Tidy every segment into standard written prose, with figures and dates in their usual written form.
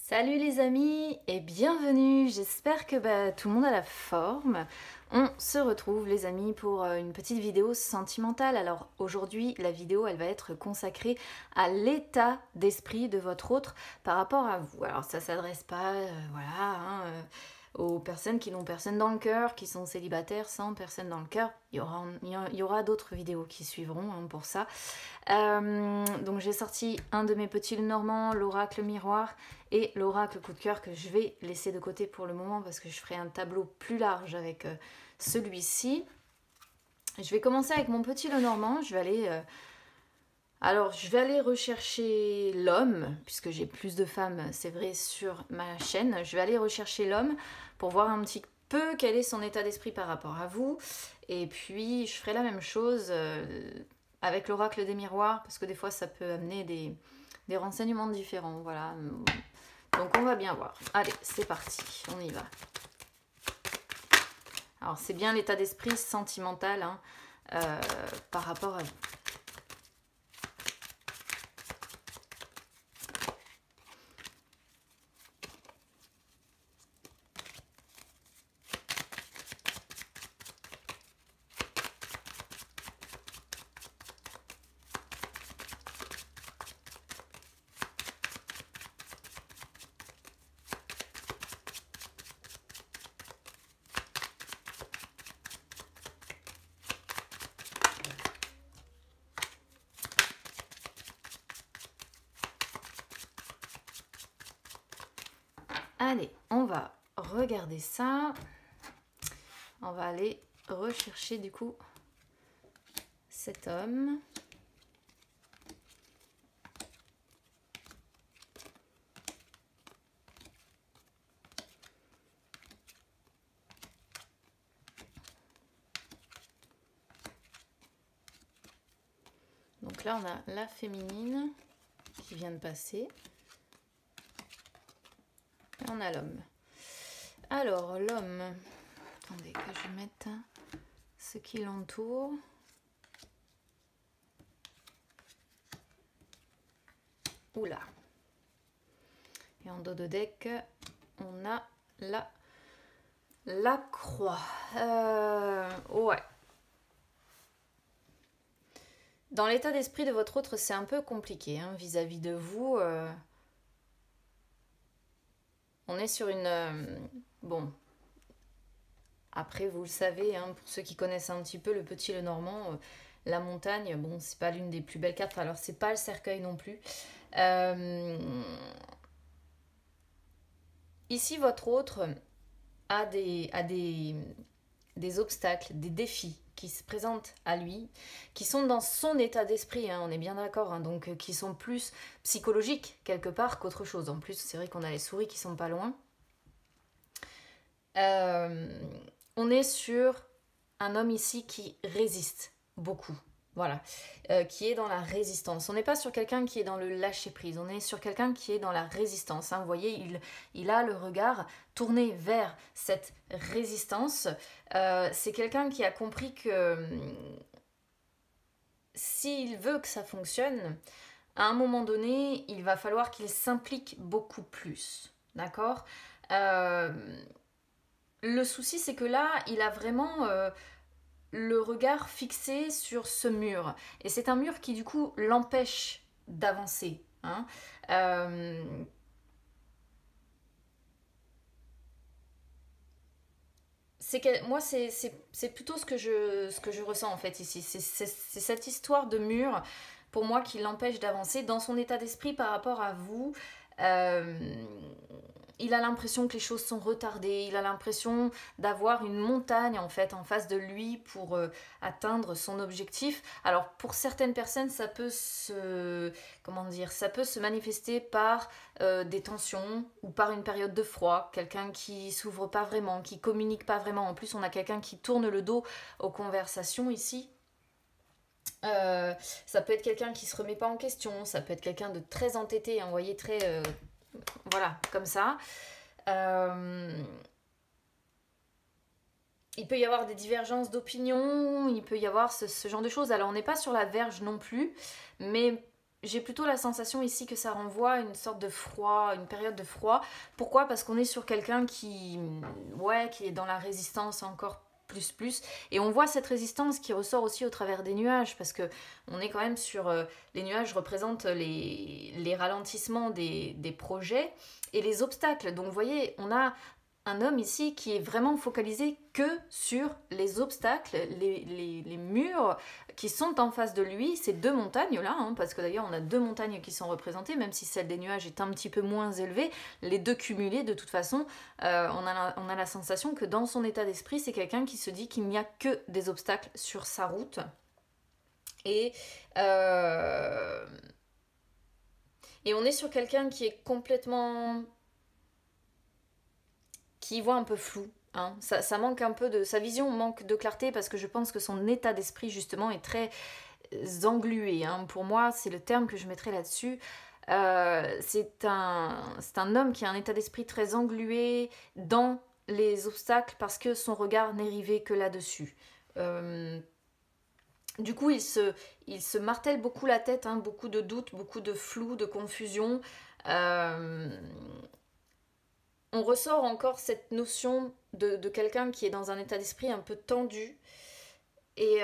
Salut les amis et bienvenue, j'espère que tout le monde a la forme. On se retrouve les amis pour une petite vidéo sentimentale. Alors aujourd'hui la vidéo elle va être consacrée à l'état d'esprit de votre autre par rapport à vous. Alors ça s'adresse pas aux personnes qui n'ont personne dans le cœur, qui sont célibataires sans personne dans le cœur. Il y aura d'autres vidéos qui suivront pour ça. Donc j'ai sorti un de mes petits Lenormand, l'oracle miroir et l'oracle coup de cœur que je vais laisser de côté pour le moment parce que je ferai un tableau plus large avec celui-ci. Je vais commencer avec mon petit Lenormand. Je vais aller rechercher l'homme, puisque j'ai plus de femmes, c'est vrai, sur ma chaîne. Je vais aller rechercher l'homme pour voir un petit peu quel est son état d'esprit par rapport à vous. Et puis, je ferai la même chose avec l'oracle des miroirs, parce que des fois, ça peut amener des renseignements différents. Voilà. Donc, on va bien voir. Allez, c'est parti. On y va. Alors, c'est bien l'état d'esprit sentimental par rapport à vous. Allez, on va regarder ça. On va aller rechercher du coup cet homme. Donc là, on a la féminine qui vient de passer. Et on a l'homme. Alors, l'homme... Attendez que je mette ce qui l'entoure. Oula. Et en dos de deck, on a la croix. Ouais. Dans l'état d'esprit de votre autre, c'est un peu compliqué vis-à-vis de vous. On est sur une... bon. Après, vous le savez, pour ceux qui connaissent un petit peu le petit Lenormand, la montagne, bon, c'est pas l'une des plus belles cartes. Alors, c'est pas le cercueil non plus. Ici, votre autre a des obstacles, des défis qui se présentent à lui, qui sont dans son état d'esprit, on est bien d'accord, donc qui sont plus psychologiques quelque part qu'autre chose. En plus, c'est vrai qu'on a les souris qui sont pas loin. On est sur un homme ici qui résiste beaucoup, voilà, qui est dans la résistance. On n'est pas sur quelqu'un qui est dans le lâcher-prise, on est sur quelqu'un qui est dans la résistance. Vous voyez, il a le regard tourné vers cette résistance. C'est quelqu'un qui a compris que s'il veut que ça fonctionne, à un moment donné, il va falloir qu'il s'implique beaucoup plus, d'accord ? Le souci, c'est que là, il a vraiment le regard fixé sur ce mur. Et c'est un mur qui, du coup, l'empêche d'avancer. Moi, c'est plutôt ce que je ressens, en fait, ici. C'est cette histoire de mur, pour moi, qui l'empêche d'avancer dans son état d'esprit par rapport à vous. Il a l'impression que les choses sont retardées, il a l'impression d'avoir une montagne en fait en face de lui pour atteindre son objectif. Alors pour certaines personnes, ça peut se manifester par des tensions ou par une période de froid, quelqu'un qui s'ouvre pas vraiment, qui communique pas vraiment. En plus, on a quelqu'un qui tourne le dos aux conversations ici. Ça peut être quelqu'un qui se remet pas en question, ça peut être quelqu'un de très entêté, vous voyez, très voilà, comme ça. Il peut y avoir des divergences d'opinion, il peut y avoir ce genre de choses. Alors on n'est pas sur la verge non plus, mais j'ai plutôt la sensation ici que ça renvoie à une sorte de froid, une période de froid. Pourquoi? Parce qu'on est sur quelqu'un ouais, qui est dans la résistance encore plus. Et on voit cette résistance qui ressort aussi au travers des nuages, parce que on est quand même sur... les nuages représentent les ralentissements des projets et les obstacles. Donc vous voyez, on a un homme ici qui est vraiment focalisé que sur les obstacles, les murs qui sont en face de lui, ces deux montagnes-là, hein, parce que d'ailleurs on a deux montagnes qui sont représentées, même si celle des nuages est un petit peu moins élevée, les deux cumulés de toute façon, on a la sensation que dans son état d'esprit, c'est quelqu'un qui se dit qu'il n'y a que des obstacles sur sa route. Et on est sur quelqu'un qui est complètement... qui voit un peu flou. Hein. Ça manque un peu de... Sa vision manque de clarté parce que je pense que son état d'esprit justement est très englué. Hein. Pour moi, c'est le terme que je mettrais là-dessus. C'est un homme qui a un état d'esprit très englué dans les obstacles parce que son regard n'est rivé que là-dessus. Du coup, il se martèle beaucoup la tête, hein, beaucoup de doutes, beaucoup de flou, de confusion. On ressort encore cette notion de quelqu'un qui est dans un état d'esprit un peu tendu et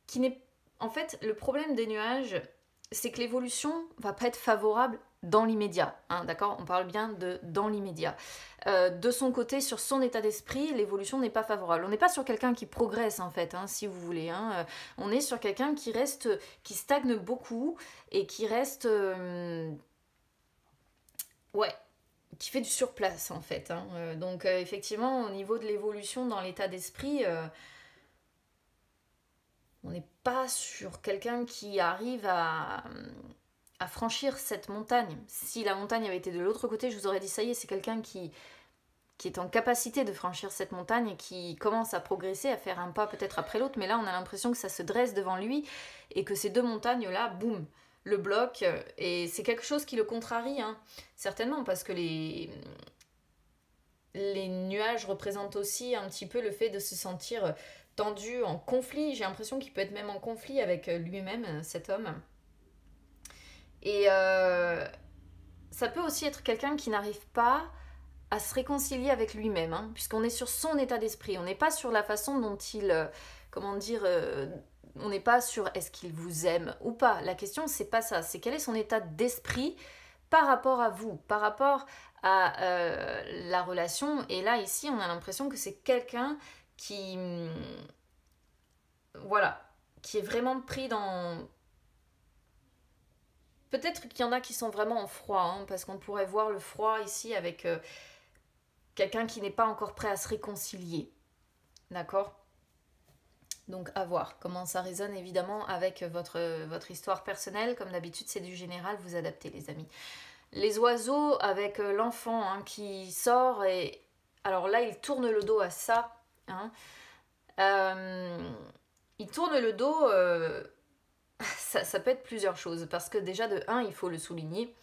qui n'est... En fait, le problème des nuages, c'est que l'évolution va pas être favorable dans l'immédiat, hein, d'accord? On parle bien de dans l'immédiat. De son côté, sur son état d'esprit, l'évolution n'est pas favorable. On n'est pas sur quelqu'un qui progresse, en fait, hein, si vous voulez. Hein. On est sur quelqu'un qui stagne beaucoup et qui reste... ouais, qui fait du surplace en fait. Hein. Donc effectivement, au niveau de l'évolution dans l'état d'esprit, on n'est pas sur quelqu'un qui arrive à franchir cette montagne. Si la montagne avait été de l'autre côté, je vous aurais dit ça y est, c'est quelqu'un qui est en capacité de franchir cette montagne et qui commence à progresser, à faire un pas peut-être après l'autre, mais là on a l'impression que ça se dresse devant lui et que ces deux montagnes-là, boum, le bloquent, et c'est quelque chose qui le contrarie, hein, certainement, parce que les nuages représentent aussi un petit peu le fait de se sentir tendu, en conflit. J'ai l'impression qu'il peut être même en conflit avec lui-même, cet homme. Et ça peut aussi être quelqu'un qui n'arrive pas à se réconcilier avec lui-même, hein, puisqu'on est sur son état d'esprit. On n'est pas sur la façon dont il... comment dire on n'est pas sur est-ce qu'il vous aime ou pas. La question, c'est pas ça. C'est quel est son état d'esprit par rapport à vous, par rapport à la relation. Et là, ici, on a l'impression que c'est quelqu'un qui... voilà, qui est vraiment pris dans... Peut-être qu'il y en a qui sont vraiment en froid, hein, parce qu'on pourrait voir le froid ici avec quelqu'un qui n'est pas encore prêt à se réconcilier. D'accord ? Donc à voir comment ça résonne évidemment avec votre histoire personnelle. Comme d'habitude, c'est du général, vous adaptez les amis. Les oiseaux avec l'enfant, hein, qui sort et... Alors là, il tourne le dos à ça. Hein. Il tourne le dos... ça peut être plusieurs choses. Parce que déjà, de un, il faut le souligner.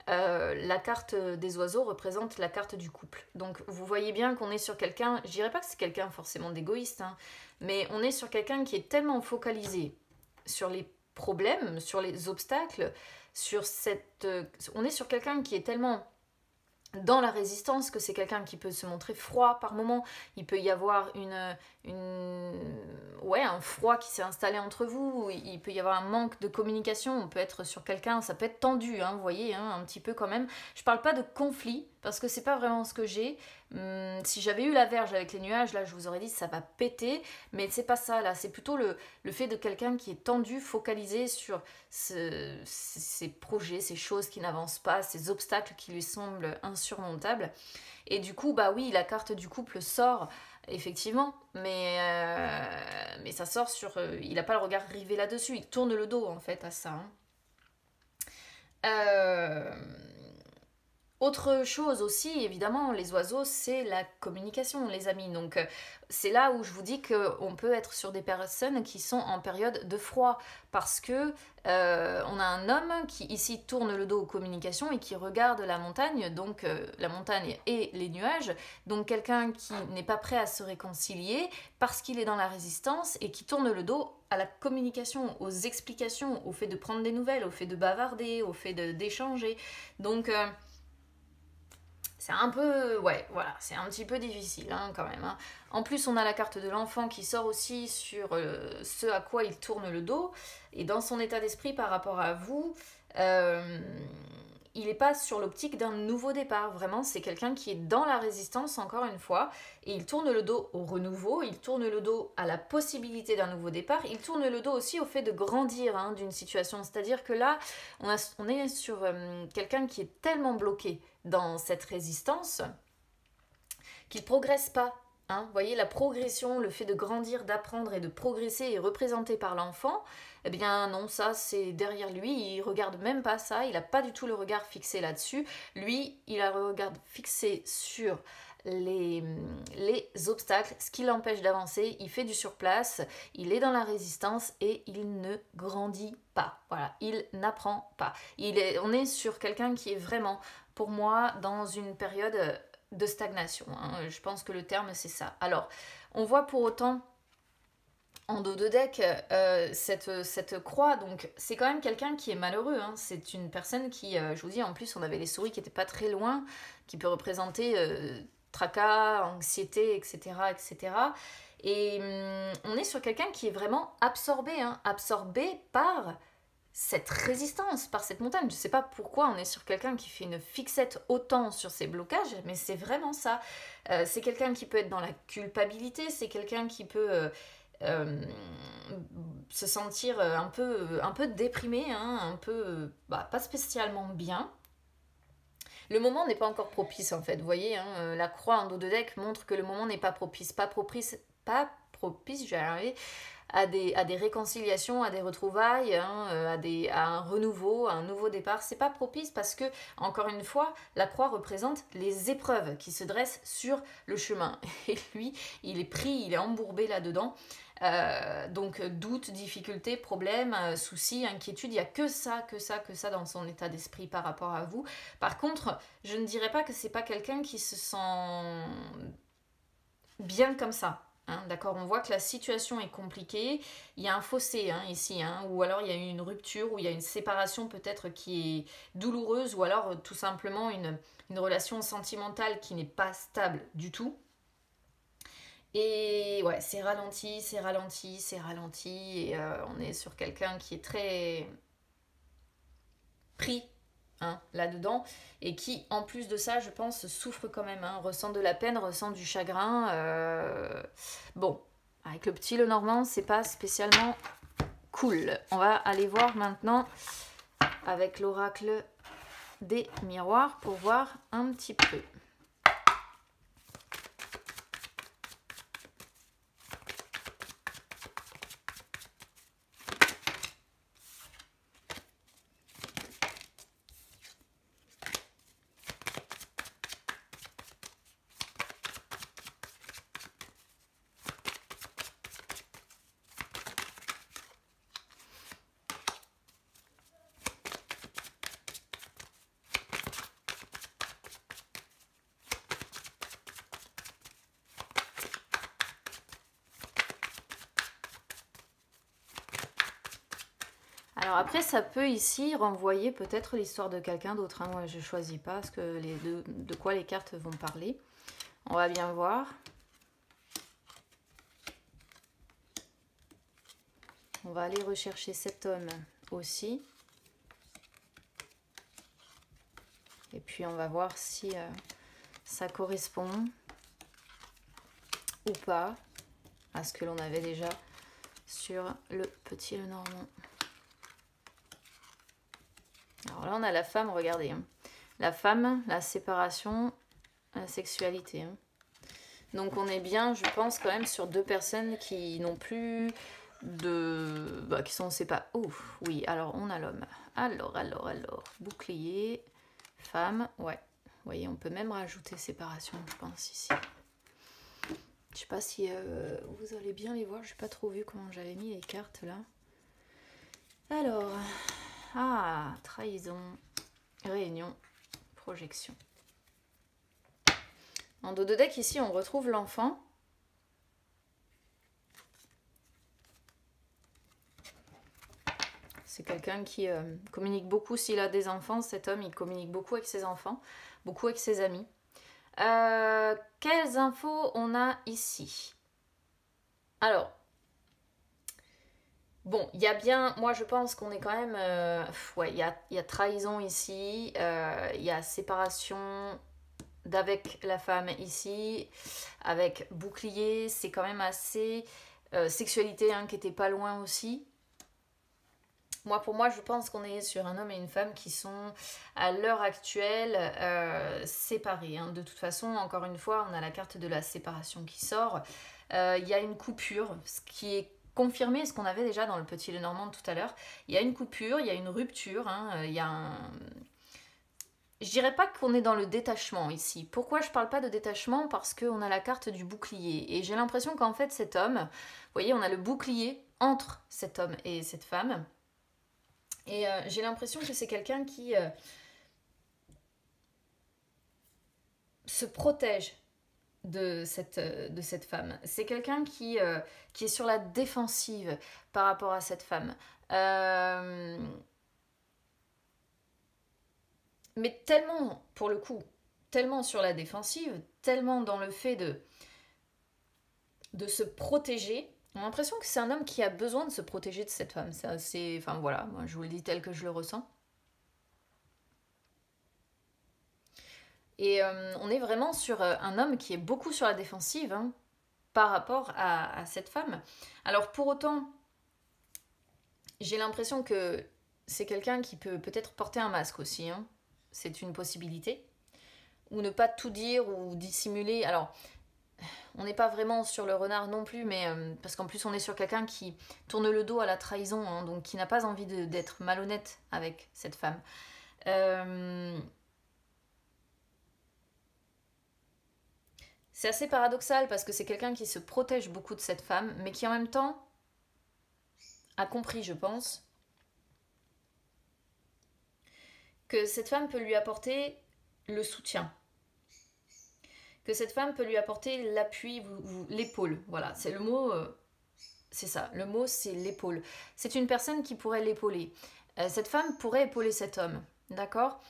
La carte des oiseaux représente la carte du couple. Donc vous voyez bien qu'on est sur quelqu'un, je dirais pas que c'est quelqu'un forcément d'égoïste, hein, mais on est sur quelqu'un qui est tellement focalisé sur les problèmes, sur les obstacles, on est sur quelqu'un qui est tellement dans la résistance que c'est quelqu'un qui peut se montrer froid par moment. Il peut y avoir un froid qui s'est installé entre vous, il peut y avoir un manque de communication, on peut être sur quelqu'un, ça peut être tendu, hein, vous voyez, hein, un petit peu quand même. Je parle pas de conflit, parce que c'est pas vraiment ce que j'ai. Si j'avais eu la verge avec les nuages, là je vous aurais dit ça va péter, mais c'est pas ça là, c'est plutôt le fait de quelqu'un qui est tendu, focalisé sur ces projets, ces choses qui n'avancent pas, ces obstacles qui lui semblent insurmontables. Et du coup, bah oui, la carte du couple sort, effectivement, mais ça sort sur... il n'a pas le regard rivé là-dessus, il tourne le dos en fait à ça. Hein. Autre chose aussi, évidemment, les oiseaux, c'est la communication, les amis. Donc, c'est là où je vous dis qu'on peut être sur des personnes qui sont en période de froid. Parce que on a un homme qui, ici, tourne le dos aux communications et qui regarde la montagne, donc la montagne et les nuages. Donc, quelqu'un qui n'est pas prêt à se réconcilier parce qu'il est dans la résistance et qui tourne le dos à la communication, aux explications, au fait de prendre des nouvelles, au fait de bavarder, au fait d'échanger. Donc... c'est un peu, ouais, voilà, c'est un petit peu difficile hein, quand même. Hein. En plus, on a la carte de l'enfant qui sort aussi sur ce à quoi il tourne le dos. Et dans son état d'esprit par rapport à vous, il n'est pas sur l'optique d'un nouveau départ. Vraiment, c'est quelqu'un qui est dans la résistance, encore une fois. Et il tourne le dos au renouveau, il tourne le dos à la possibilité d'un nouveau départ. Il tourne le dos aussi au fait de grandir hein, d'une situation. C'est-à-dire que là, on est sur quelqu'un qui est tellement bloqué dans cette résistance qu'il ne progresse pas. Hein. Vous voyez, la progression, le fait de grandir, d'apprendre et de progresser est représenté par l'enfant. Eh bien non, ça c'est derrière lui, il regarde même pas ça, il n'a pas du tout le regard fixé là-dessus. Lui, il a le regard fixé sur les obstacles, ce qui l'empêche d'avancer, il fait du surplace, il est dans la résistance et il ne grandit pas. Voilà, il n'apprend pas. On est sur quelqu'un qui est vraiment, pour moi, dans une période de stagnation. Hein. Je pense que le terme c'est ça. Alors, on voit pour autant en dos de deck cette croix, donc c'est quand même quelqu'un qui est malheureux. Hein. C'est une personne qui, je vous dis, en plus on avait les souris qui n'étaient pas très loin, qui peut représenter tracas, anxiété, etc. etc. Et on est sur quelqu'un qui est vraiment absorbé, hein, absorbé par cette résistance, par cette montagne. Je ne sais pas pourquoi on est sur quelqu'un qui fait une fixette autant sur ses blocages, mais c'est vraiment ça. C'est quelqu'un qui peut être dans la culpabilité, c'est quelqu'un qui peut se sentir un peu déprimé, hein, un peu pas spécialement bien. Le moment n'est pas encore propice en fait, vous voyez, hein, la croix en dos de deck montre que le moment n'est pas propice, pas propice, je vais arriver, à des réconciliations, à des retrouvailles, hein, à un renouveau, à un nouveau départ. C'est pas propice parce que, encore une fois, la croix représente les épreuves qui se dressent sur le chemin. Et lui, il est pris, il est embourbé là-dedans. Donc doute, difficulté, problème, soucis, inquiétude, il n'y a que ça dans son état d'esprit par rapport à vous. Par contre, je ne dirais pas que c'est pas quelqu'un qui se sent bien comme ça. Hein, d'accord, on voit que la situation est compliquée, il y a un fossé hein, ici, hein, ou alors il y a une rupture, ou il y a une séparation peut-être qui est douloureuse, ou alors tout simplement une relation sentimentale qui n'est pas stable du tout. Et ouais, c'est ralenti, et on est sur quelqu'un qui est très pris hein, là-dedans, et qui, en plus de ça, je pense, souffre quand même, hein, ressent de la peine, ressent du chagrin. Bon, avec le petit Lenormand, c'est pas spécialement cool. On va aller voir maintenant avec l'oracle des miroirs pour voir un petit peu. Alors après, ça peut ici renvoyer peut-être l'histoire de quelqu'un d'autre. Hein. Moi, je choisis pas parce que de quoi les cartes vont parler. On va bien voir. On va aller rechercher cet homme aussi. Et puis, on va voir si ça correspond ou pas à ce que l'on avait déjà sur le petit Lenormand. Alors là, on a la femme, regardez. Hein. La femme, la séparation, la sexualité. Hein. Donc on est bien, je pense, quand même sur deux personnes qui n'ont plus de... qui sont séparées. Ouf, oui, alors on a l'homme. Alors. Bouclier, femme, ouais. voyez, on peut même rajouter séparation, je pense, ici. Je sais pas si vous allez bien les voir. Je n'ai pas trop vu comment j'avais mis les cartes là. Alors, trahison, réunion, projection. En dos de deck, ici, on retrouve l'enfant. C'est quelqu'un qui communique beaucoup. S'il a des enfants, cet homme, il communique beaucoup avec ses enfants, beaucoup avec ses amis. Quelles infos on a ici? Alors, bon, il y a bien, moi je pense qu'on est quand même, ouais, il y a trahison ici, il y a séparation d'avec la femme ici, avec bouclier, c'est quand même assez, sexualité hein, qui était pas loin aussi. Pour moi, je pense qu'on est sur un homme et une femme qui sont à l'heure actuelle séparés. Hein. De toute façon, encore une fois, on a la carte de la séparation qui sort. Il y a une coupure, ce qui est confirmé, ce qu'on avait déjà dans le Petit Lenormand tout à l'heure. Il y a une coupure, il y a une rupture, hein, il y a un... Je dirais pas qu'on est dans le détachement ici. Pourquoi je parle pas de détachement? Parce qu'on a la carte du bouclier. Et j'ai l'impression qu'en fait, cet homme, vous voyez, on a le bouclier entre cet homme et cette femme. Et j'ai l'impression que c'est quelqu'un qui se protège de cette femme. C'est quelqu'un qui est sur la défensive par rapport à cette femme. Mais tellement, pour le coup, tellement sur la défensive, tellement dans le fait de se protéger. On a l'impression que c'est un homme qui a besoin de se protéger de cette femme. C'est, enfin voilà, moi je vous le dis tel que je le ressens. Et on est vraiment sur un homme qui est beaucoup sur la défensive hein, par rapport à cette femme. Alors pour autant, j'ai l'impression que c'est quelqu'un qui peut peut-être porter un masque aussi. Hein. C'est une possibilité. Ou ne pas tout dire ou dissimuler. Alors, on n'est pas vraiment sur le renard non plus, mais parce qu'en plus on est sur quelqu'un qui tourne le dos à la trahison, hein, donc qui n'a pas envie d'être malhonnête avec cette femme. C'est assez paradoxal parce que c'est quelqu'un qui se protège beaucoup de cette femme, mais qui en même temps a compris, je pense, que cette femme peut lui apporter le soutien. Que cette femme peut lui apporter l'appui, l'épaule. Voilà, c'est le mot, c'est ça. Le mot, c'est l'épaule. C'est une personne qui pourrait l'épauler. Cette femme pourrait épauler cet homme, d'accord?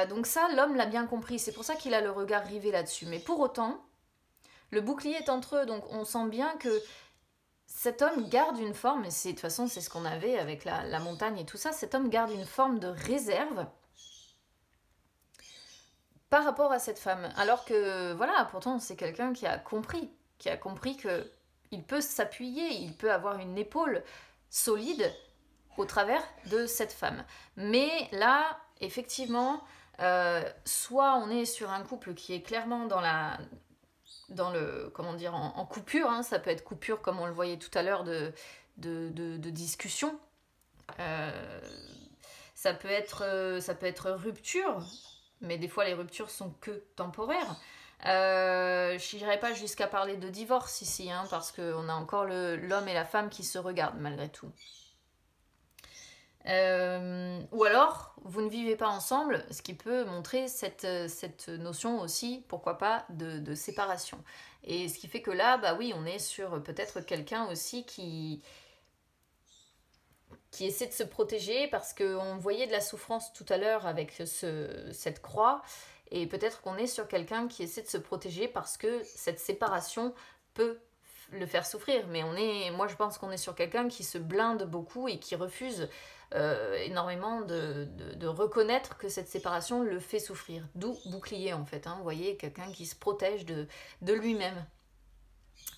Donc ça, l'homme l'a bien compris. C'est pour ça qu'il a le regard rivé là-dessus. Mais pour autant, le bouclier est entre eux, donc on sent bien que cet homme garde une forme, et de toute façon, c'est ce qu'on avait avec la montagne et tout ça. Cet homme garde une forme de réserve par rapport à cette femme. Alors que, voilà, pourtant, c'est quelqu'un qui a compris que il peut s'appuyer, il peut avoir une épaule solide au travers de cette femme. Mais là, effectivement, soit on est sur un couple qui est clairement dans le comment dire, en coupure, hein, ça peut être coupure comme on le voyait tout à l'heure de discussion. Ça peut être rupture, mais des fois les ruptures sont que temporaires. Je n'irai pas jusqu'à parler de divorce ici, hein, parce qu'on a encore l'homme et la femme qui se regardent malgré tout. Ou alors, vous ne vivez pas ensemble, ce qui peut montrer cette notion aussi, pourquoi pas, de séparation. Et ce qui fait que là, bah oui, on est sur peut-être quelqu'un aussi qui essaie de se protéger parce qu'on voyait de la souffrance tout à l'heure avec cette croix. Et peut-être qu'on est sur quelqu'un qui essaie de se protéger parce que cette séparation peut le faire souffrir. Mais moi je pense qu'on est sur quelqu'un qui se blinde beaucoup et qui refuse énormément de reconnaître que cette séparation le fait souffrir. D'où bouclier en fait. Hein. Vous voyez, quelqu'un qui se protège de lui-même.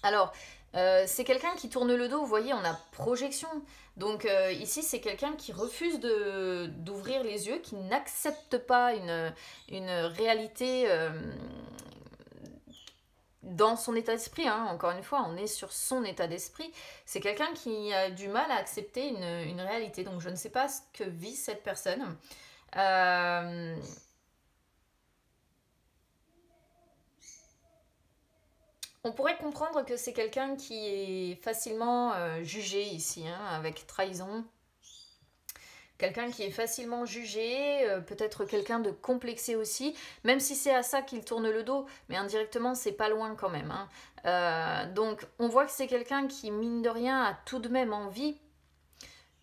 Alors, c'est quelqu'un qui tourne le dos, vous voyez, on a projection. Donc ici, c'est quelqu'un qui refuse d'ouvrir les yeux, qui n'accepte pas une réalité dans son état d'esprit. Hein. Encore une fois, on est sur son état d'esprit. C'est quelqu'un qui a du mal à accepter une réalité. Donc je ne sais pas ce que vit cette personne. On pourrait comprendre que c'est quelqu'un qui est facilement jugé ici, hein, avec trahison. Quelqu'un qui est facilement jugé, peut-être quelqu'un de complexé aussi, même si c'est à ça qu'il tourne le dos, mais indirectement c'est pas loin quand même, hein. Donc on voit que c'est quelqu'un qui, mine de rien, a tout de même envie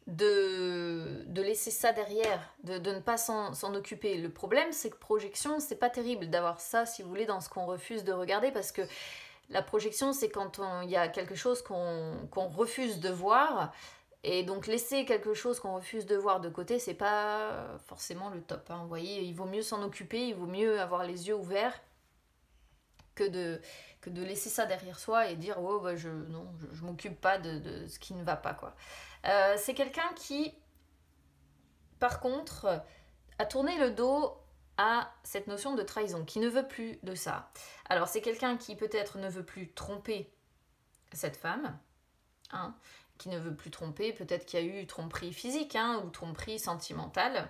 de laisser ça derrière, de ne pas s'en occuper. Le problème, c'est que projection, c'est pas terrible d'avoir ça, si vous voulez, dans ce qu'on refuse de regarder, parce que la projection, c'est quand il y a quelque chose qu'on refuse de voir, et donc laisser quelque chose qu'on refuse de voir de côté, c'est pas forcément le top, hein. Vous voyez, il vaut mieux s'en occuper, il vaut mieux avoir les yeux ouverts que de laisser ça derrière soi et dire oh bah je m'occupe pas de ce qui ne va pas, quoi. C'est quelqu'un qui, par contre, a tourné le dos à cette notion de trahison, qui ne veut plus de ça. Alors c'est quelqu'un qui peut-être ne veut plus tromper cette femme, hein, qui ne veut plus tromper, peut-être qu'il y a eu tromperie physique, hein, ou tromperie sentimentale.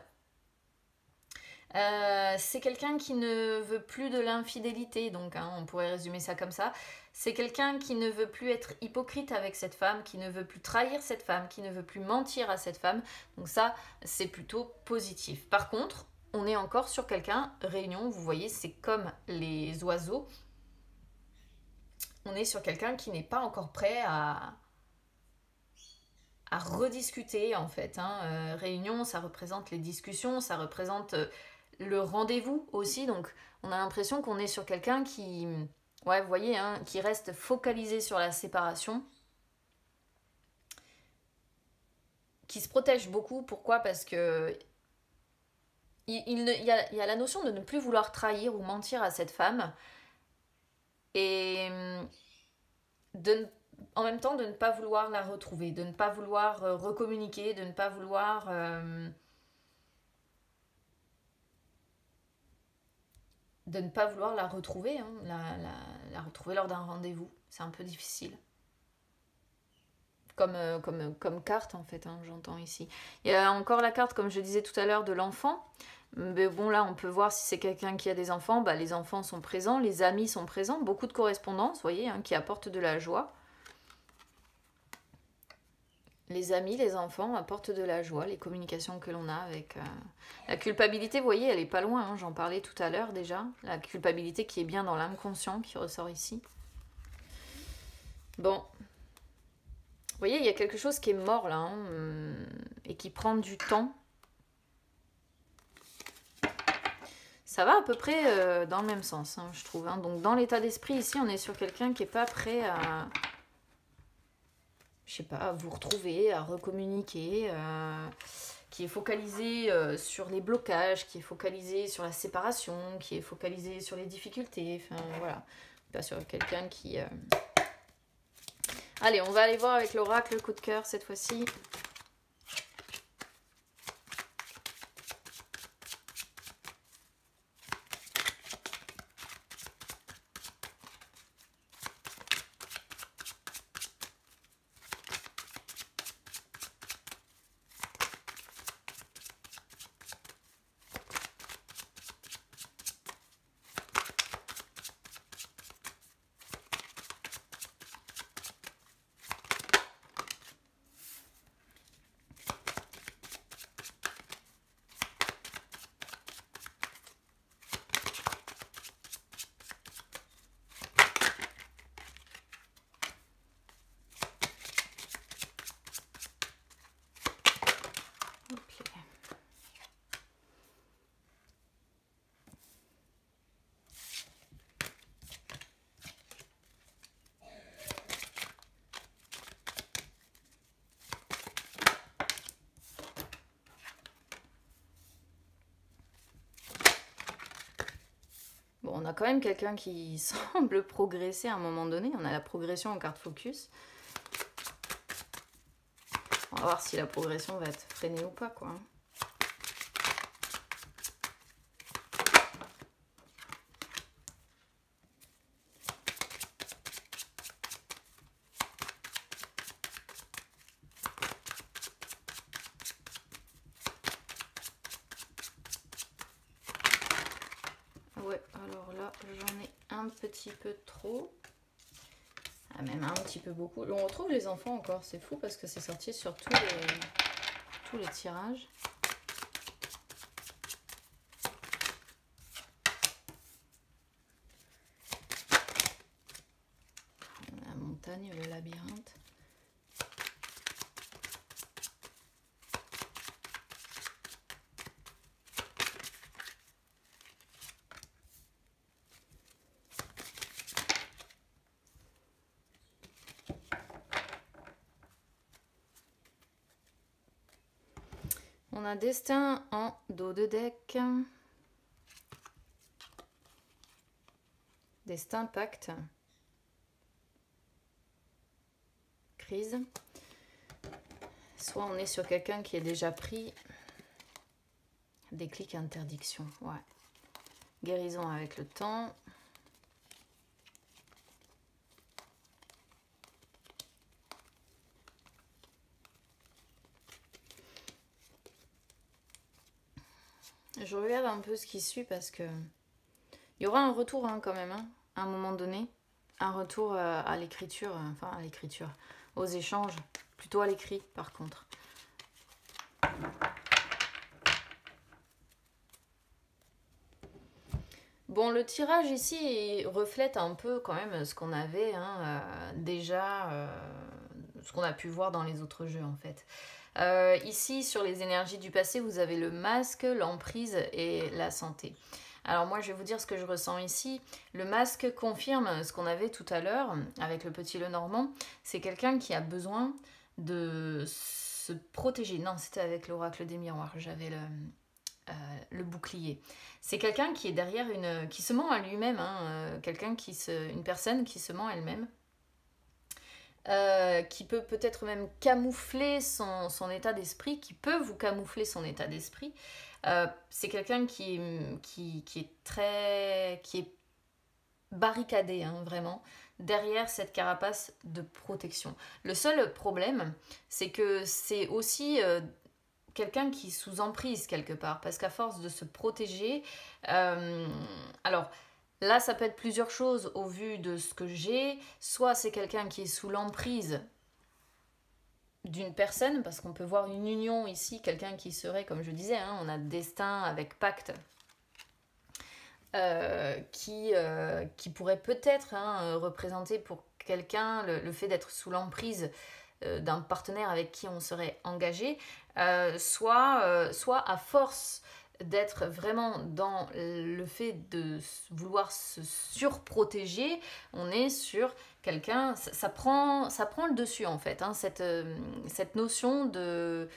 C'est quelqu'un qui ne veut plus de l'infidélité, donc hein, on pourrait résumer ça comme ça. C'est quelqu'un qui ne veut plus être hypocrite avec cette femme, qui ne veut plus trahir cette femme, qui ne veut plus mentir à cette femme. Donc ça, c'est plutôt positif. Par contre, on est encore sur quelqu'un, réunion, vous voyez, c'est comme les oiseaux. On est sur quelqu'un qui n'est pas encore prêt à rediscuter, en fait, hein. Réunion, ça représente les discussions, ça représente le rendez-vous aussi. Donc on a l'impression qu'on est sur quelqu'un qui, ouais, vous voyez, hein, qui reste focalisé sur la séparation, qui se protège beaucoup. Pourquoi? Parce que il y a la notion de ne plus vouloir trahir ou mentir à cette femme, et en même temps de ne pas vouloir la retrouver, de ne pas vouloir recommuniquer, de ne pas vouloir la retrouver, hein, la retrouver lors d'un rendez-vous. C'est un peu difficile. Comme carte, en fait, hein, j'entends ici. Il y a encore la carte, comme je disais tout à l'heure, de l'enfant. Mais bon, là, on peut voir si c'est quelqu'un qui a des enfants. Bah, les enfants sont présents, les amis sont présents. Beaucoup de correspondances, vous voyez, hein, qui apportent de la joie. Les amis, les enfants apportent de la joie, les communications que l'on a avec... La culpabilité, vous voyez, elle est pas loin, hein, j'en parlais tout à l'heure déjà. La culpabilité qui est bien dans l'inconscient, qui ressort ici. Bon. Vous voyez, il y a quelque chose qui est mort là, hein, et qui prend du temps. Ça va à peu près dans le même sens, hein, je trouve, hein. Donc dans l'état d'esprit, ici, on est sur quelqu'un qui n'est pas prêt à... je sais pas, à vous retrouver, à recommuniquer, qui est focalisé sur les blocages, qui est focalisé sur la séparation, qui est focalisé sur les difficultés, enfin voilà. Pas sur quelqu'un qui... Allez, on va aller voir avec l'oracle, coup de cœur cette fois-ci. Bon, on a quand même quelqu'un qui semble progresser à un moment donné. On a la progression en carte focus. On va voir si la progression va être freinée ou pas, quoi. Ouais, alors là, j'en ai un petit peu trop. Ah, même un petit peu beaucoup. On retrouve les enfants encore, c'est fou parce que c'est sorti sur tous les tirages. La montagne, le labyrinthe. On a destin en dos de deck. Destin, pacte. Crise. Soit on est sur quelqu'un qui est déjà pris. Déclic, interdiction. Ouais. Guérison avec le temps. Je regarde un peu ce qui suit parce que il y aura un retour hein, quand même, hein, à un moment donné. Un retour à l'écriture, enfin à l'écriture, aux échanges, plutôt à l'écrit par contre. Bon, le tirage ici reflète un peu quand même ce qu'on avait hein, déjà, ce qu'on a pu voir dans les autres jeux en fait. Ici, sur les énergies du passé, vous avez le masque, l'emprise et la santé. Alors moi, je vais vous dire ce que je ressens ici. Le masque confirme ce qu'on avait tout à l'heure avec le petit Lenormand. C'est quelqu'un qui a besoin de se protéger. Non, c'était avec l'oracle des miroirs. J'avais le bouclier. C'est quelqu'un qui est derrière qui se ment à lui-même. Hein, une personne qui se ment à elle-même. Qui peut peut-être même camoufler son état d'esprit, qui peut vous camoufler son état d'esprit. C'est quelqu'un qui est barricadé, hein, vraiment, derrière cette carapace de protection. Le seul problème, c'est que c'est aussi quelqu'un qui est sous emprise quelque part, parce qu'à force de se protéger, alors là, ça peut être plusieurs choses au vu de ce que j'ai. Soit c'est quelqu'un qui est sous l'emprise d'une personne, parce qu'on peut voir une union ici, quelqu'un qui serait, comme je disais, hein, on a destin avec pacte, qui pourrait peut-être hein, représenter pour quelqu'un le fait d'être sous l'emprise d'un partenaire avec qui on serait engagé, soit à force d'être vraiment dans le fait de vouloir se surprotéger, on est sur quelqu'un, ça prend le dessus en fait, hein, cette notion de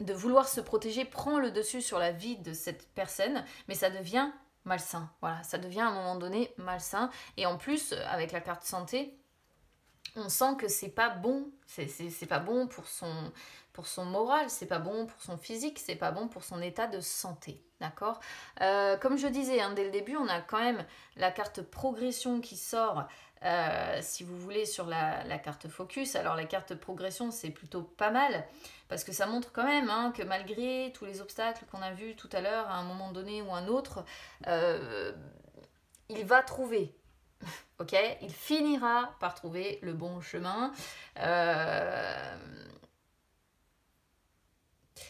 vouloir se protéger prend le dessus sur la vie de cette personne, mais ça devient malsain, voilà, ça devient à un moment donné malsain, et en plus, avec la carte santé, on sent que c'est pas bon, c'est pas bon pour son moral, c'est pas bon pour son physique, c'est pas bon pour son état de santé, d'accord. Comme je disais hein, dès le début, on a quand même la carte progression qui sort, si vous voulez, sur la carte focus. Alors la carte progression, c'est plutôt pas mal, parce que ça montre quand même hein, que malgré tous les obstacles qu'on a vus tout à l'heure, à un moment donné ou un autre, il va trouver. Ok, il finira par trouver le bon chemin.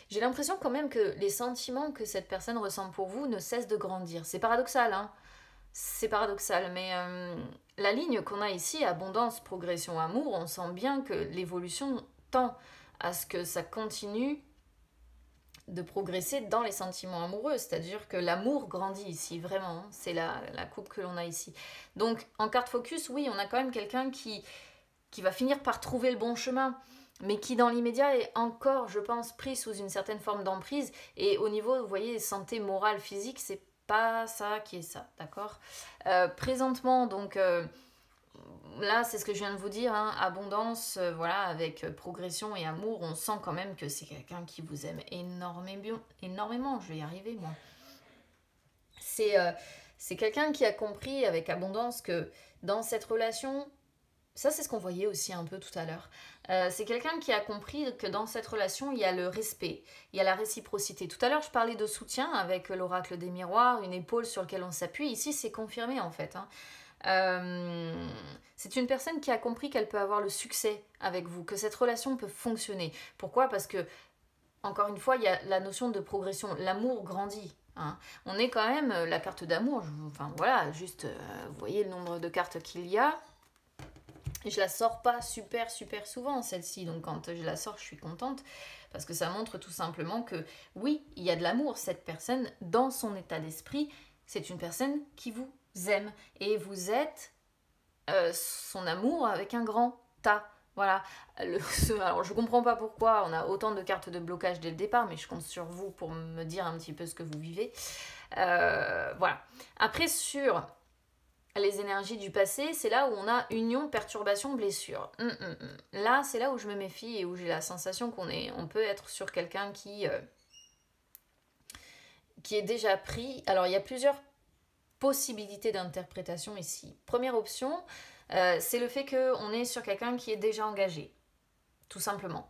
J'ai l'impression quand même que les sentiments que cette personne ressent pour vous ne cessent de grandir. C'est paradoxal, hein. C'est paradoxal, mais la ligne qu'on a ici, abondance, progression, amour, on sent bien que l'évolution tend à ce que ça continue de progresser dans les sentiments amoureux, c'est-à-dire que l'amour grandit ici, vraiment, hein. C'est la coupe que l'on a ici. Donc en carte focus, oui, on a quand même quelqu'un qui va finir par trouver le bon chemin, mais qui dans l'immédiat est encore, je pense, pris sous une certaine forme d'emprise, et au niveau, vous voyez, santé morale, physique, c'est pas ça qui est ça, d'accord. Présentement, donc... là, c'est ce que je viens de vous dire, hein, abondance, voilà, avec progression et amour, on sent quand même que c'est quelqu'un qui vous aime énormément, je vais y arriver, moi. C'est quelqu'un qui a compris avec abondance que dans cette relation, ça c'est ce qu'on voyait aussi un peu tout à l'heure, c'est quelqu'un qui a compris que dans cette relation, il y a le respect, il y a la réciprocité. Tout à l'heure, je parlais de soutien avec l'oracle des miroirs, une épaule sur laquelle on s'appuie, ici c'est confirmé en fait, hein. C'est une personne qui a compris qu'elle peut avoir le succès avec vous, que cette relation peut fonctionner. Pourquoi? Parce que, encore une fois, il y a la notion de progression. L'amour grandit. Hein. On est quand même la carte d'amour. Enfin voilà, juste, vous voyez le nombre de cartes qu'il y a. Je la sors pas super souvent celle-ci, donc quand je la sors, je suis contente parce que ça montre tout simplement que oui, il y a de l'amour. Cette personne, dans son état d'esprit, c'est une personne qui vous aime et vous êtes son amour avec un grand tas. Voilà. Alors je comprends pas pourquoi on a autant de cartes de blocage dès le départ, mais je compte sur vous pour me dire un petit peu ce que vous vivez. Voilà. Après sur les énergies du passé, c'est là où on a union, perturbation, blessure. Là, c'est là où je me méfie et où j'ai la sensation on peut être sur quelqu'un qui est déjà pris. Alors, il y a plusieurs possibilités d'interprétation ici. Première option, c'est le fait qu'on est sur quelqu'un qui est déjà engagé, tout simplement.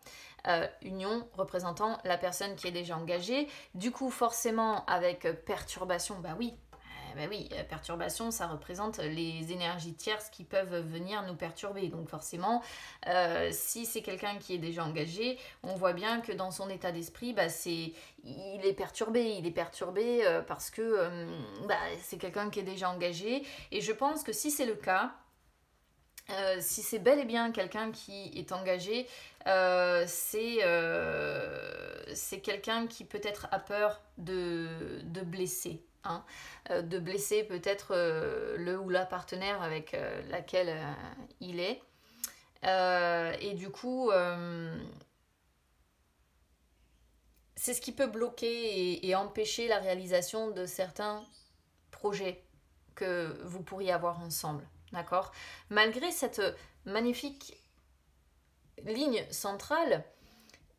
Union représentant la personne qui est déjà engagée. Du coup, forcément, avec perturbation, bah oui, perturbation, ça représente les énergies tierces qui peuvent venir nous perturber. Donc forcément, si c'est quelqu'un qui est déjà engagé, on voit bien que dans son état d'esprit, il est perturbé. Il est perturbé parce que c'est quelqu'un qui est déjà engagé. Et je pense que si c'est le cas, si c'est bel et bien quelqu'un qui est engagé, c'est quelqu'un qui peut-être a peur de blesser. Hein, de blesser peut-être le ou la partenaire avec laquelle il est. Et du coup, c'est ce qui peut bloquer et empêcher la réalisation de certains projets que vous pourriez avoir ensemble. D'accord? Malgré cette magnifique ligne centrale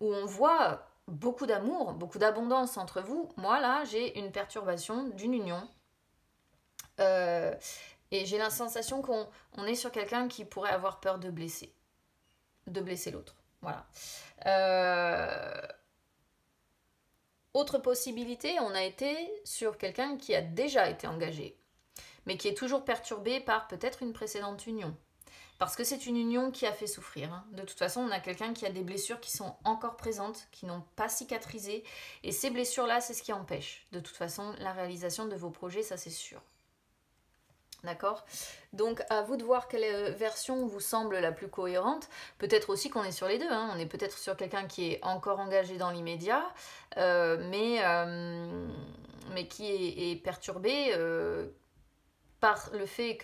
où on voit beaucoup d'amour, beaucoup d'abondance entre vous, moi là j'ai une perturbation d'une union et j'ai la sensation qu'on est sur quelqu'un qui pourrait avoir peur de blesser l'autre. Voilà. Autre possibilité, on a été sur quelqu'un qui a déjà été engagé, mais qui est toujours perturbé par peut-être une précédente union. Parce que c'est une union qui a fait souffrir. Hein. De toute façon, on a quelqu'un qui a des blessures qui sont encore présentes, qui n'ont pas cicatrisé. Et ces blessures-là, c'est ce qui empêche, de toute façon, la réalisation de vos projets, ça c'est sûr. D'accord? Donc à vous de voir quelle version vous semble la plus cohérente. Peut-être aussi qu'on est sur les deux. Hein. On est peut-être sur quelqu'un qui est encore engagé dans l'immédiat, mais qui est perturbé par le fait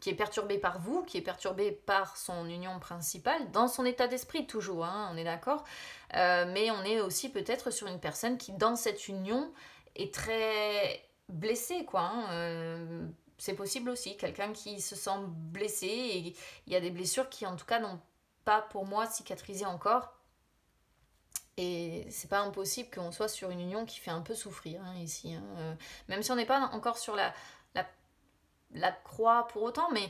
qui est perturbé par vous, qui est perturbé par son union principale, dans son état d'esprit toujours, hein, on est d'accord, mais on est aussi peut-être sur une personne qui, dans cette union, est très blessée, quoi. Hein, c'est possible aussi, quelqu'un qui se sent blessé, et il y a des blessures qui, en tout cas, n'ont pas, pour moi, cicatrisé encore. Et c'est pas impossible qu'on soit sur une union qui fait un peu souffrir, hein, ici. Hein. Même si on n'est pas encore sur la croix pour autant, mais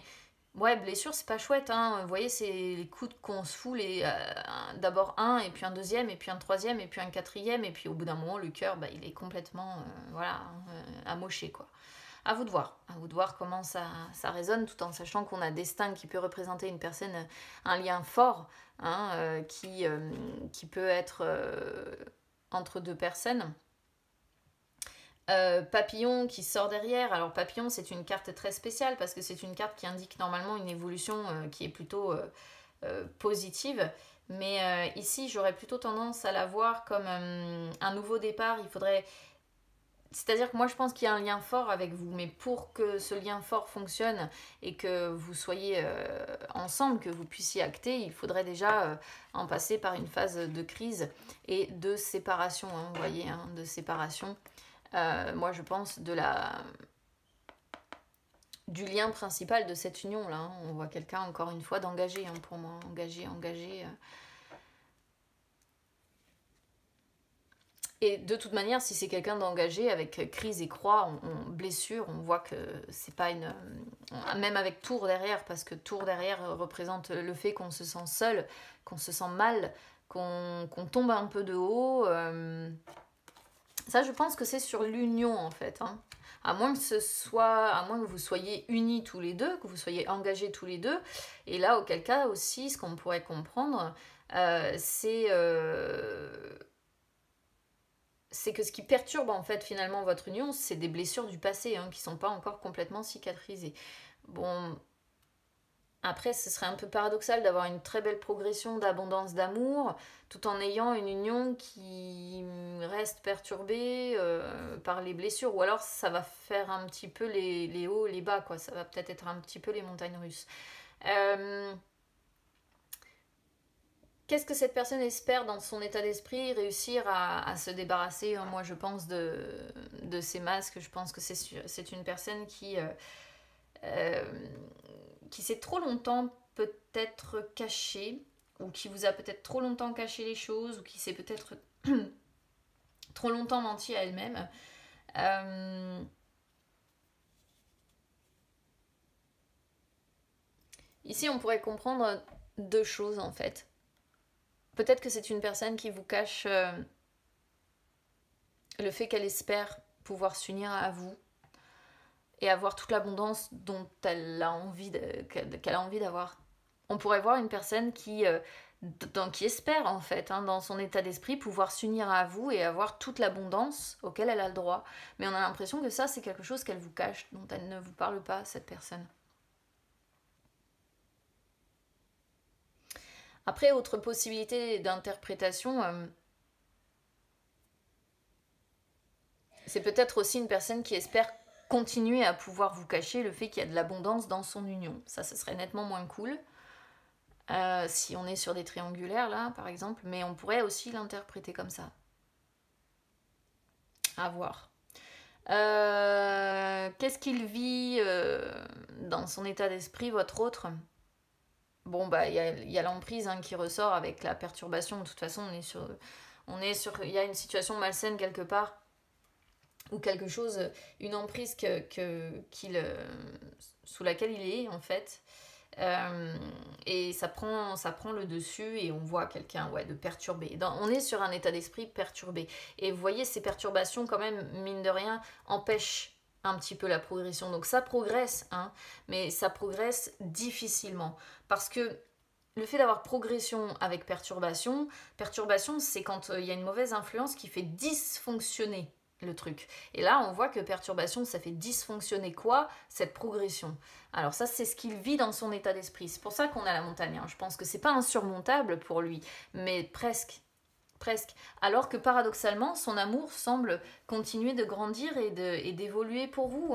ouais, blessure, c'est pas chouette. Hein. Vous voyez, c'est les coups qu'on se fout, d'abord un, et puis un deuxième, et puis un troisième, et puis un quatrième, et puis au bout d'un moment, le cœur, il est complètement amoché, quoi. À vous de voir comment ça résonne, tout en sachant qu'on a destin qui peut représenter une personne, un lien fort, hein, qui peut être entre deux personnes. Papillon qui sort derrière. Alors papillon, c'est une carte très spéciale parce que c'est une carte qui indique normalement une évolution qui est plutôt positive. Mais ici, j'aurais plutôt tendance à la voir comme un nouveau départ. Il faudrait... C'est-à-dire que moi, je pense qu'il y a un lien fort avec vous. Mais pour que ce lien fort fonctionne et que vous soyez ensemble, que vous puissiez acter, il faudrait déjà en passer par une phase de crise et de séparation. Hein, vous voyez, hein, de séparation. Moi je pense du lien principal de cette union là. Hein. On voit quelqu'un encore une fois d'engagé, hein, pour moi, engagé. Et de toute manière, si c'est quelqu'un d'engagé avec crise et croix, blessure, on voit que c'est pas une... Même avec tour derrière, parce que tour derrière représente le fait qu'on se sent seul, qu'on se sent mal, qu'on tombe un peu de haut. Ça, je pense que c'est sur l'union, en fait. Hein. À moins que vous soyez unis tous les deux, que vous soyez engagés tous les deux. Et là, auquel cas aussi, ce qu'on pourrait comprendre, c'est que ce qui perturbe en fait finalement votre union, c'est des blessures du passé qui sont pas encore complètement cicatrisées. Bon, après, ce serait un peu paradoxal d'avoir une très belle progression d'abondance d'amour, tout en ayant une union qui reste perturbée par les blessures. Ou alors, ça va faire un petit peu les hauts, les bas, quoi. Ça va peut-être être un petit peu les montagnes russes. Qu'est-ce que cette personne espère dans son état d'esprit? Réussir à se débarrasser, moi, je pense, de ces masques. Je pense que c'est une personne qui s'est trop longtemps peut-être cachée, ou qui vous a peut-être trop longtemps caché les choses, ou qui s'est peut-être trop longtemps menti à elle-même. Ici, on pourrait comprendre deux choses en fait. Peut-être que c'est une personne qui vous cache le fait qu'elle espère pouvoir s'unir à vous et avoir toute l'abondance dont qu'elle a envie d'avoir. On pourrait voir une personne qui espère en fait, dans son état d'esprit, pouvoir s'unir à vous et avoir toute l'abondance auquel elle a le droit. Mais on a l'impression que ça, c'est quelque chose qu'elle vous cache, dont elle ne vous parle pas, cette personne. Après, autre possibilité d'interprétation, c'est peut-être aussi une personne qui espère continuer à pouvoir vous cacher le fait qu'il y a de l'abondance dans son union. Ça, ce serait nettement moins cool. Si on est sur des triangulaires, là, par exemple. Mais on pourrait aussi l'interpréter comme ça. À voir. Qu'est-ce qu'il vit dans son état d'esprit, votre autre? Bon, bah, il y a l'emprise qui ressort avec la perturbation. De toute façon, il y a une situation malsaine quelque part, ou quelque chose, une emprise sous laquelle il est, en fait. Et ça prend le dessus et on voit quelqu'un de perturbé. On est sur un état d'esprit perturbé. Et vous voyez, ces perturbations, quand même, mine de rien, empêchent un petit peu la progression. Donc ça progresse, mais ça progresse difficilement. Parce que le fait d'avoir progression avec perturbation, c'est quand il y a une mauvaise influence qui fait dysfonctionner le truc. Et là, on voit que perturbation, ça fait dysfonctionner quoi? Cette progression. Alors ça, c'est ce qu'il vit dans son état d'esprit. C'est pour ça qu'on a la montagne. Je pense que c'est pas insurmontable pour lui, mais presque. Presque. Alors que paradoxalement, son amour semble continuer de grandir et d'évoluer pour vous.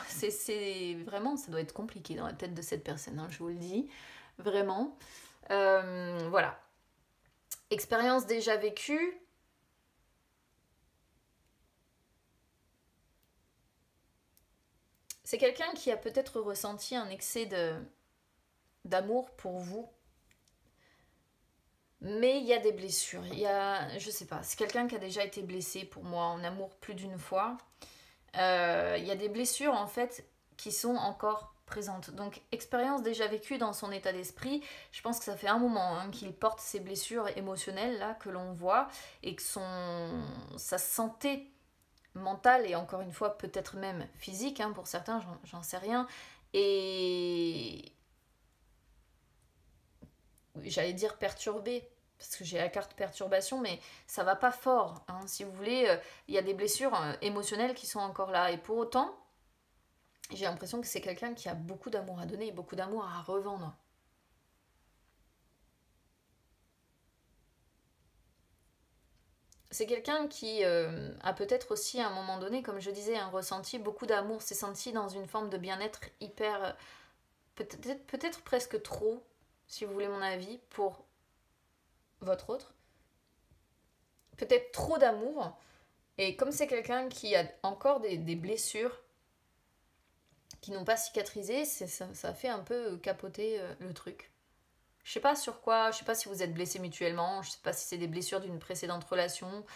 C'est vraiment, ça doit être compliqué dans la tête de cette personne, je vous le dis. Vraiment. Voilà. Expérience déjà vécue. C'est quelqu'un qui a peut-être ressenti un excès d'amour pour vous. Mais il y a des blessures. Je sais pas, c'est quelqu'un qui a déjà été blessé pour moi en amour plus d'une fois. Il y a des blessures en fait qui sont encore présentes. Donc expérience déjà vécue dans son état d'esprit. Je pense que ça fait un moment qu'il porte ces blessures émotionnelles là que l'on voit et que sa santé mentale et encore une fois peut-être même physique pour certains, j'en sais rien. Et j'allais dire perturbée parce que j'ai la carte perturbation, mais ça va pas fort. Si vous voulez, il y a des blessures émotionnelles qui sont encore là. Et pour autant, j'ai l'impression que c'est quelqu'un qui a beaucoup d'amour à donner et beaucoup d'amour à revendre. C'est quelqu'un qui a peut-être aussi à un moment donné, comme je disais, ressenti beaucoup d'amour, s'est senti dans une forme de bien-être hyper... peut-être presque trop, si vous voulez mon avis, pour votre autre. Peut-être trop d'amour. Et comme c'est quelqu'un qui a encore des blessures qui n'ont pas cicatrisé, ça fait un peu capoter le truc. Je sais pas sur quoi, je sais pas si vous êtes blessés mutuellement, je sais pas si c'est des blessures d'une précédente relation.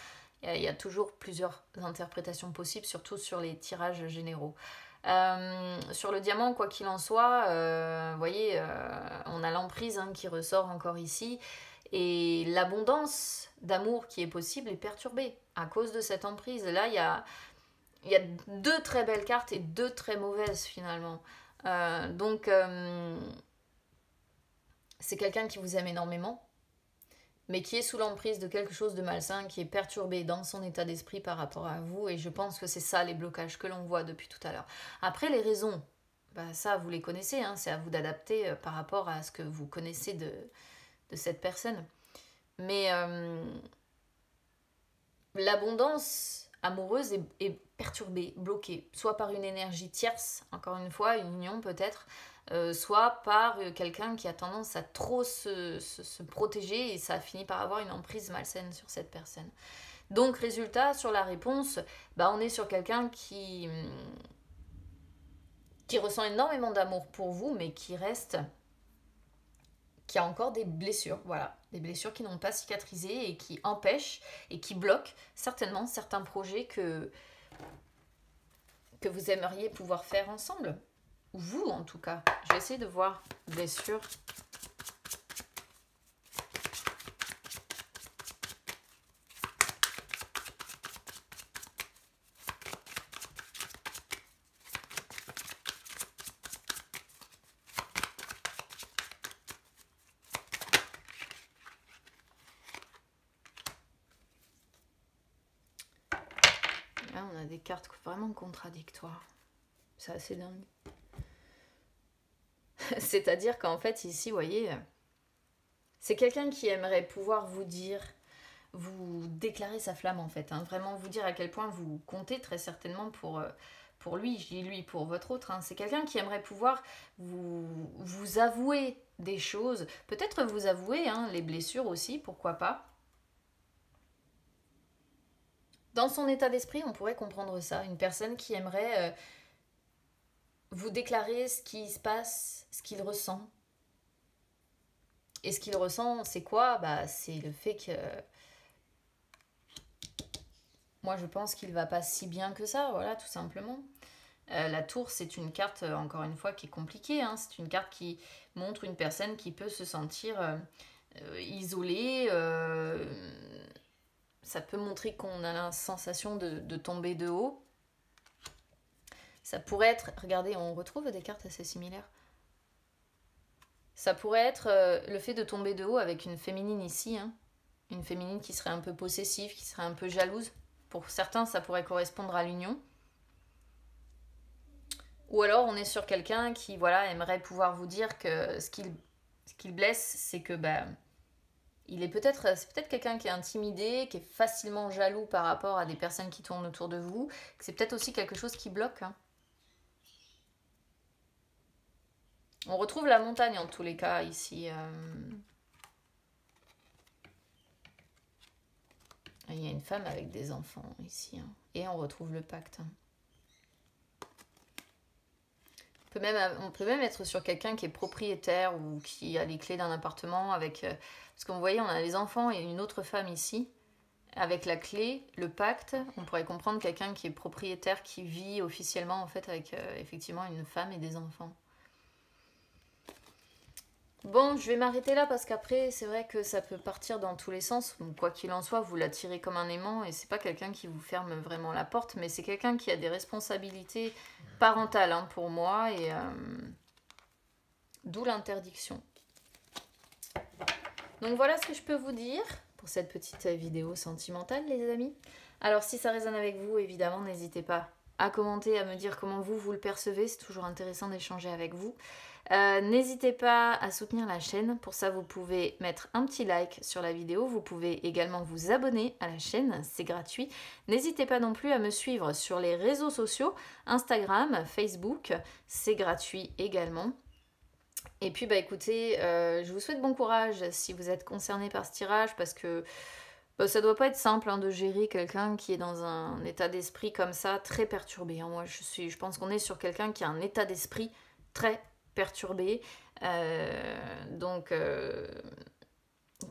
Il y a toujours plusieurs interprétations possibles, surtout sur les tirages généraux. Sur le diamant, quoi qu'il en soit, vous voyez, on a l'emprise qui ressort encore ici. Et l'abondance d'amour qui est possible est perturbée à cause de cette emprise. Là, il y a il y a 2 très belles cartes et 2 très mauvaises finalement. Donc, c'est quelqu'un qui vous aime énormément, mais qui est sous l'emprise de quelque chose de malsain, qui est perturbé dans son état d'esprit par rapport à vous, et je pense que c'est ça les blocages que l'on voit depuis tout à l'heure. Après, les raisons, bah, ça vous les connaissez, hein, c'est à vous d'adapter par rapport à ce que vous connaissez de cette personne. Mais l'abondance amoureuse est perturbée, bloquée, soit par une énergie tierce, encore une fois, une union peut-être, soit par quelqu'un qui a tendance à trop se protéger et ça finit par avoir une emprise malsaine sur cette personne. Donc résultat, sur la réponse, bah, on est sur quelqu'un qui ressent énormément d'amour pour vous, mais qui a encore des blessures, voilà, des blessures qui n'ont pas cicatrisé et qui empêchent et qui bloquent certainement certains projets que vous aimeriez pouvoir faire ensemble. Ou vous, en tout cas. Je vais essayer de voir blessures. Là, on a des cartes vraiment contradictoires. C'est assez dingue. C'est-à-dire qu'en fait, ici, vous voyez, c'est quelqu'un qui aimerait pouvoir vous dire, vous déclarer sa flamme, en fait. Hein, vraiment vous dire à quel point vous comptez très certainement pour lui. Je dis lui, pour votre autre. Hein. C'est quelqu'un qui aimerait pouvoir vous avouer des choses. Peut-être vous avouer les blessures aussi, pourquoi pas. Dans son état d'esprit, on pourrait comprendre ça. Une personne qui aimerait vous déclarer ce qui se passe, ce qu'il ressent. Et ce qu'il ressent, c'est quoi? Bah, c'est le fait que... Moi, je pense qu'il va pas si bien que ça, voilà, tout simplement. La tour, c'est une carte, encore une fois, qui est compliquée. Hein. C'est une carte qui montre une personne qui peut se sentir isolée. Ça peut montrer qu'on a la sensation de tomber de haut. Ça pourrait être... Regardez, on retrouve des cartes assez similaires. Ça pourrait être le fait de tomber de haut avec une féminine ici. Hein. Une féminine qui serait un peu possessive, qui serait un peu jalouse. Pour certains, ça pourrait correspondre à l'union. Ou alors, on est sur quelqu'un qui voilà, aimerait pouvoir vous dire que ce qu'il blesse, c'est que... Bah, c'est peut-être quelqu'un qui est intimidé, qui est facilement jaloux par rapport à des personnes qui tournent autour de vous. C'est peut-être aussi quelque chose qui bloque. Hein. On retrouve la montagne en tous les cas ici. Il y a une femme avec des enfants ici. Hein. Et on retrouve le pacte. On peut même être sur quelqu'un qui est propriétaire ou qui a les clés d'un appartement avec... parce que vous voyez, on a les enfants et une autre femme ici. Avec la clé, le pacte, on pourrait comprendre quelqu'un qui est propriétaire, qui vit officiellement en fait avec effectivement une femme et des enfants. Bon, je vais m'arrêter là parce qu'après, c'est vrai que ça peut partir dans tous les sens. Donc, quoi qu'il en soit, vous l'attirez comme un aimant et c'est pas quelqu'un qui vous ferme vraiment la porte, mais c'est quelqu'un qui a des responsabilités parentales hein, pour moi et d'où l'interdiction. Donc, voilà ce que je peux vous dire pour cette petite vidéo sentimentale, les amis. Alors, si ça résonne avec vous, évidemment, n'hésitez pas à commenter, à me dire comment vous le percevez. C'est toujours intéressant d'échanger avec vous. N'hésitez pas à soutenir la chaîne. Pour ça, vous pouvez mettre un petit like sur la vidéo. Vous pouvez également vous abonner à la chaîne, c'est gratuit. N'hésitez pas non plus à me suivre sur les réseaux sociaux, Instagram, Facebook, c'est gratuit également. Et puis, bah écoutez, je vous souhaite bon courage si vous êtes concerné par ce tirage parce que ça doit pas être simple hein, de gérer quelqu'un qui est dans un état d'esprit comme ça, très perturbé. Hein. Moi, je pense qu'on est sur quelqu'un qui a un état d'esprit très perturbé,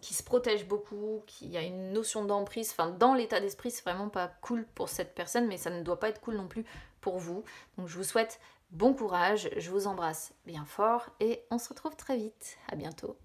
qui se protège beaucoup, qui a une notion d'emprise. Enfin, dans l'état d'esprit, c'est vraiment pas cool pour cette personne, mais ça ne doit pas être cool non plus pour vous. Donc, je vous souhaite bon courage, je vous embrasse bien fort et on se retrouve très vite. À bientôt.